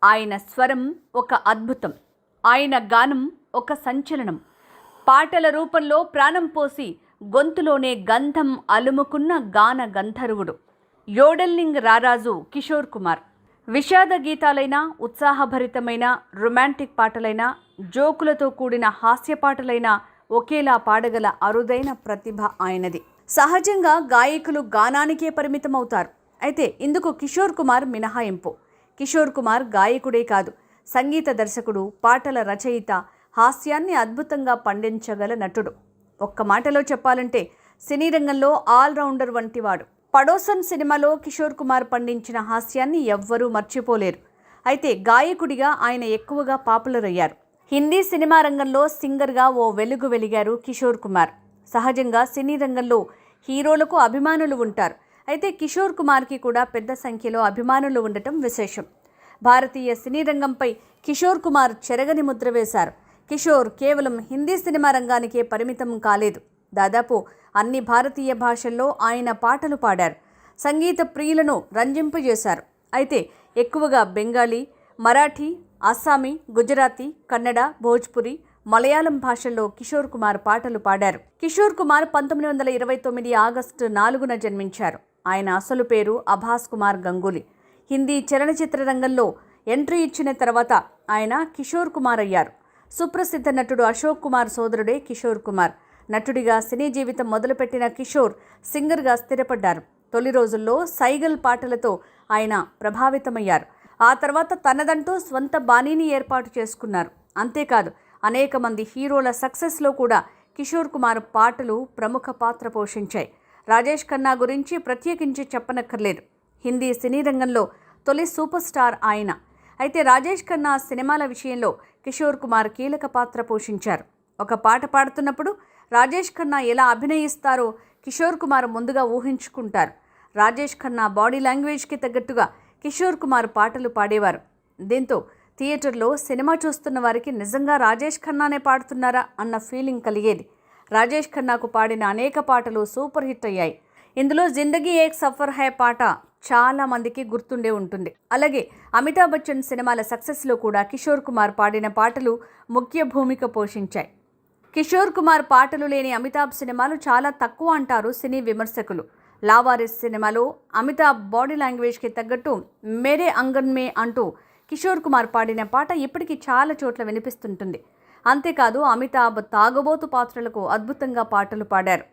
ఆయన స్వరం ఒక అద్భుతం, ఆయన గానం ఒక సంచలనం. పాటల రూపంలో ప్రాణం పోసి గొంతులోనే గంధం అలుముకున్న గాన గంధర్వుడు యోడెల్లింగ్ రారాజు కిషోర్ కుమార్. విషాద గీతాలైన, ఉత్సాహభరితమైన రొమాంటిక్ పాటలైన, జోకులతో కూడిన హాస్య పాటలైన ఒకేలా పాడగల అరుదైన ప్రతిభ ఆయనది. సహజంగా గాయకులు గానానికే పరిమితమవుతారు. అయితే ఇందుకు కిషోర్ కుమార్ మినహాయింపు. కిషోర్ కుమార్ గాయకుడే కాదు, సంగీత దర్శకుడు, పాటల రచయిత, హాస్యాన్ని అద్భుతంగా పండించగల నటుడు. ఒక్క మాటలో చెప్పాలంటే సినీ రంగంలో ఆల్రౌండర్ వంటివాడు. పడోసన్ సినిమాలో కిషోర్ కుమార్ పండించిన హాస్యాన్ని ఎవ్వరూ మర్చిపోలేరు. అయితే గాయకుడిగా ఆయన ఎక్కువగా పాపులర్ అయ్యారు. హిందీ సినిమా రంగంలో సింగర్గా ఓ వెలుగు వెలిగారు కిషోర్ కుమార్. సహజంగా సినీ రంగంలో హీరోలకు అభిమానులు ఉంటారు. అయితే కిషోర్ కుమార్కి కూడా పెద్ద సంఖ్యలో అభిమానులు ఉండటం విశేషం. భారతీయ సినీ రంగంపై కిషోర్ కుమార్ చెరగని ముద్ర వేశారు. కిషోర్ కేవలం హిందీ సినిమా రంగానికే పరిమితం కాలేదు. దాదాపు అన్ని భారతీయ భాషల్లో ఆయన పాటలు పాడారు. సంగీత ప్రియులను రంజింపజేశారు. అయితే ఎక్కువగా బెంగాలీ, మరాఠీ, అస్సామీ, గుజరాతీ, కన్నడ, భోజ్పురి, మలయాళం భాషల్లో కిషోర్ కుమార్ పాటలు పాడారు. కిషోర్ కుమార్ 1929 ఆగస్టు 4న జన్మించారు. ఆయన అసలు పేరు అభాస్ కుమార్ గంగూలీ. హిందీ చలనచిత్ర రంగంలో ఎంట్రీ ఇచ్చిన తర్వాత ఆయన కిషోర్ కుమార్ అయ్యారు. సుప్రసిద్ధ నటుడు అశోక్ కుమార్ సోదరుడే కిషోర్ కుమార్. నటుడిగా సినీ జీవితం మొదలుపెట్టిన కిషోర్ సింగర్గా స్థిరపడ్డారు. తొలి రోజుల్లో సైగల్ పాటలతో ఆయన ప్రభావితమయ్యారు. ఆ తర్వాత తనదంటూ స్వంత బాణీని ఏర్పాటు చేసుకున్నారు. అంతేకాదు, అనేక మంది హీరోల సక్సెస్లో కూడా కిషోర్ కుమార్ పాటలు ప్రముఖ పాత్ర పోషించాయి. రాజేష్ ఖన్నా గురించి ప్రత్యేకించి చెప్పనక్కర్లేదు. హిందీ సినీ రంగంలో తొలి సూపర్ స్టార్ ఆయన. అయితే రాజేష్ ఖన్నా సినిమాల విషయంలో కిషోర్ కుమార్ కీలక పాత్ర పోషించారు. ఒక పాట పాడుతున్నప్పుడు రాజేష్ ఖన్నా ఎలా అభినయిస్తారో కిషోర్ కుమార్ ముందుగా ఊహించుకుంటారు. రాజేష్ ఖన్నా బాడీ లాంగ్వేజ్కి తగ్గట్టుగా కిషోర్ కుమార్ పాటలు పాడేవారు. దీంతో థియేటర్లో సినిమా చూస్తున్న వారికి నిజంగా రాజేష్ ఖన్నానే పాడుతున్నారా అన్న ఫీలింగ్ కలిగేది. రాజేష్ ఖన్నాకు పాడిన అనేక పాటలు సూపర్ హిట్ అయ్యాయి. ఇందులో జిందగీ ఏక్ సఫర్ హై పాట చాలా మందికి గుర్తుండే ఉంటుంది. అలాగే అమితాబ్ బచ్చన్ సినిమాల సక్సెస్లో కూడా కిషోర్ కుమార్ పాడిన పాటలు ముఖ్య భూమిక పోషించాయి. కిషోర్ కుమార్ పాటలు లేని అమితాబ్ సినిమాలు చాలా తక్కువ అంటారు సినీ విమర్శకులు. లావారిస్ సినిమాలో అమితాబ్ బాడీ లాంగ్వేజ్కి తగ్గట్టు మేరే అంగన్ మే అంటూ కిషోర్ కుమార్ పాడిన పాట ఇప్పటికీ చాలా చోట్ల వినిపిస్తుంటుంది. అంతేకాదు, అమితాబ్ తాగబోతు పాత్రలకు అద్భుతంగా పాటలు పాడారు.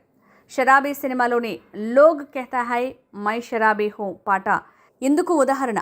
షరాబీ సినిమాలోని log కెహతా high my Sharabi who పాట ఇందుకు ఉదాహరణ.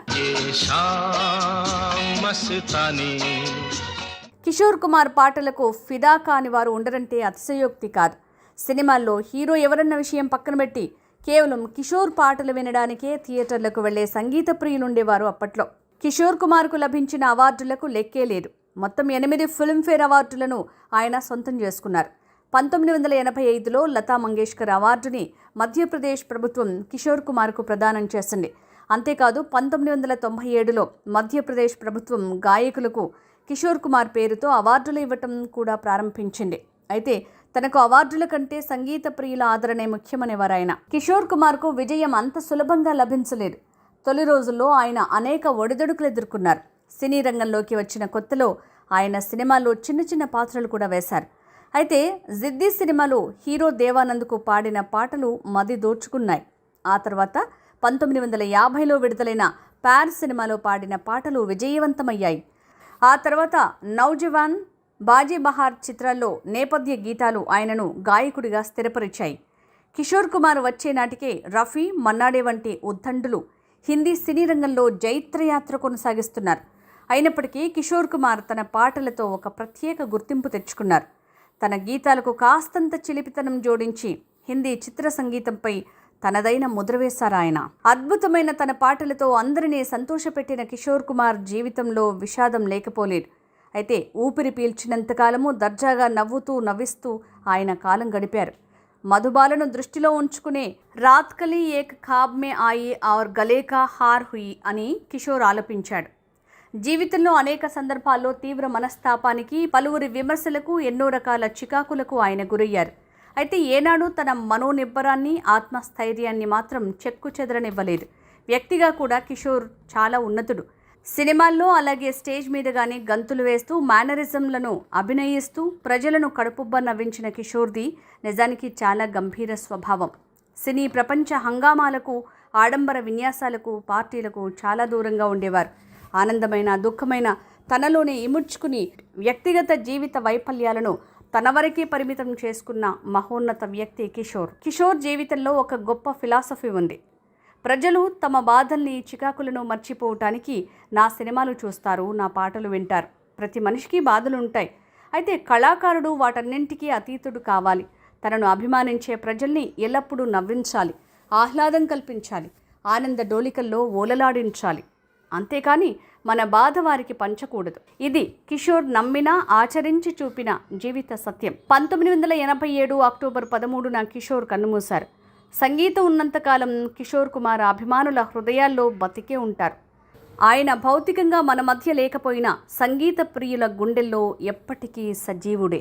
కిషోర్ కుమార్ పాటలకు ఫిదా కాని వారు ఉండరంటే అతిశయోక్తి కాదు. సినిమాల్లో హీరో ఎవరన్న విషయం పక్కన పెట్టి కేవలం కిషోర్ పాటలు వినడానికే థియేటర్లకు వెళ్లే సంగీత ప్రియులుండేవారు అప్పట్లో. కిషోర్ కుమార్కు లభించిన అవార్డులకు లెక్కే లేదు. మొత్తం 8 ఫిల్మ్ఫేర్ అవార్డులను ఆయన సొంతం చేసుకున్నారు. 1985లో లతా మంగేష్కర్ అవార్డుని మధ్యప్రదేశ్ ప్రభుత్వం కిషోర్ కుమార్కు ప్రదానం చేసింది. అంతేకాదు, 1997లో మధ్యప్రదేశ్ ప్రభుత్వం గాయకులకు కిషోర్ కుమార్ పేరుతో అవార్డులు ఇవ్వటం కూడా ప్రారంభించింది. అయితే తనకు అవార్డుల కంటే సంగీత ప్రియుల ఆదరణే ముఖ్యమనేవారు ఆయన. కిషోర్ కుమార్కు విజయం అంత సులభంగా లభించలేదు. తొలి రోజుల్లో ఆయన అనేక ఒడిదొడుకులు ఎదుర్కొన్నారు. సినీ రంగంలోకి వచ్చిన కొత్తలో ఆయన సినిమాల్లో చిన్న చిన్న పాత్రలు కూడా వేశారు. అయితే జిద్ది సినిమాలో హీరో దేవానంద్కు పాడిన పాటలు మది దోచుకున్నాయి. ఆ తర్వాత 1950లో విడుదలైన ప్యార్ సినిమాలో పాడిన పాటలు విజయవంతమయ్యాయి. ఆ తర్వాత నౌజవాన్, బాజీ బహార్ చిత్రాల్లో నేపథ్య గీతాలు ఆయనను గాయకుడిగా స్థిరపరిచాయి. కిషోర్ కుమార్ వచ్చే నాటికే రఫీ, మన్నాడే వంటి ఉద్దండులు హిందీ సినీ రంగంలో జైత్రయాత్ర కొనసాగిస్తున్నారు. అయినప్పటికీ కిషోర్ కుమార్ తన పాటలతో ఒక ప్రత్యేక గుర్తింపు తెచ్చుకున్నారు. తన గీతాలకు కాస్తంత చిలిపితనం జోడించి హిందీ చిత్ర సంగీతంపై తనదైన ముద్ర వేశారు ఆయన. అద్భుతమైన తన పాటలతో అందరినీ సంతోషపెట్టిన కిషోర్ కుమార్ జీవితంలో విషాదం లేకపోలేదు. అయితే ఊపిరి పీల్చినంతకాలము దర్జాగా నవ్వుతూ నవ్విస్తూ ఆయన కాలం గడిపారు. మధుబాలను దృష్టిలో ఉంచుకునే రాత్ కలీ ఏక్ ఖాబ్ మే ఆయి ఔర్ గలే కా హార్ హుయి అని కిషోర్ ఆలపించాడు. జీవితంలో అనేక సందర్భాల్లో తీవ్ర మనస్తాపానికి, పలువురి విమర్శలకు, ఎన్నో రకాల చికాకులకు ఆయన గురయ్యారు. అయితే ఏనాడు తన మనోనిబ్బరాన్ని, ఆత్మస్థైర్యాన్ని మాత్రం చెక్కు చెదరనివ్వలేదు. వ్యక్తిగా కూడా కిషోర్ చాలా ఉన్నతుడు. సినిమాల్లో అలాగే స్టేజ్ మీద కానీ గంతులు వేస్తూ మేనరిజంలను అభినయిస్తూ ప్రజలను కడుపుబ్బ నవ్వించిన కిషోర్ది నిజానికి చాలా గంభీర స్వభావం. సినీ ప్రపంచ హంగామాలకు, ఆడంబర విన్యాసాలకు, పార్టీలకు చాలా దూరంగా ఉండేవారు. ఆనందమైన, దుఃఖమైన తనలోనే ఇముడ్చుకుని వ్యక్తిగత జీవిత వైఫల్యాలను తన వరకే పరిమితం చేసుకున్న మహోన్నత వ్యక్తి కిషోర్. కిషోర్ జీవితంలో ఒక గొప్ప ఫిలాసఫీ ఉంది. ప్రజలు తమ బాధల్ని, చికాకులను మర్చిపోవటానికి నా సినిమాలు చూస్తారు, నా పాటలు వింటారు. ప్రతి మనిషికి బాధలు ఉంటాయి. అయితే కళాకారుడు వాటన్నింటికీ అతీతుడు కావాలి. తనను అభిమానించే ప్రజల్ని ఎల్లప్పుడూ నవ్వించాలి, ఆహ్లాదం కల్పించాలి, ఆనంద డోలికల్లో ఓలలాడించాలి. అంతేకాని మన బాధ వారికి పంచకూడదు. ఇది కిషోర్ నమ్మిన, ఆచరించి చూపిన జీవిత సత్యం. 1987 అక్టోబర్ 13న కిషోర్ కన్నుమూశారు. సంగీతం ఉన్నంతకాలం కిషోర్ కుమార్ అభిమానుల హృదయాల్లో బతికే ఉంటారు. ఆయన భౌతికంగా మన మధ్య లేకపోయినా సంగీత ప్రియుల గుండెల్లో ఎప్పటికీ సజీవుడే.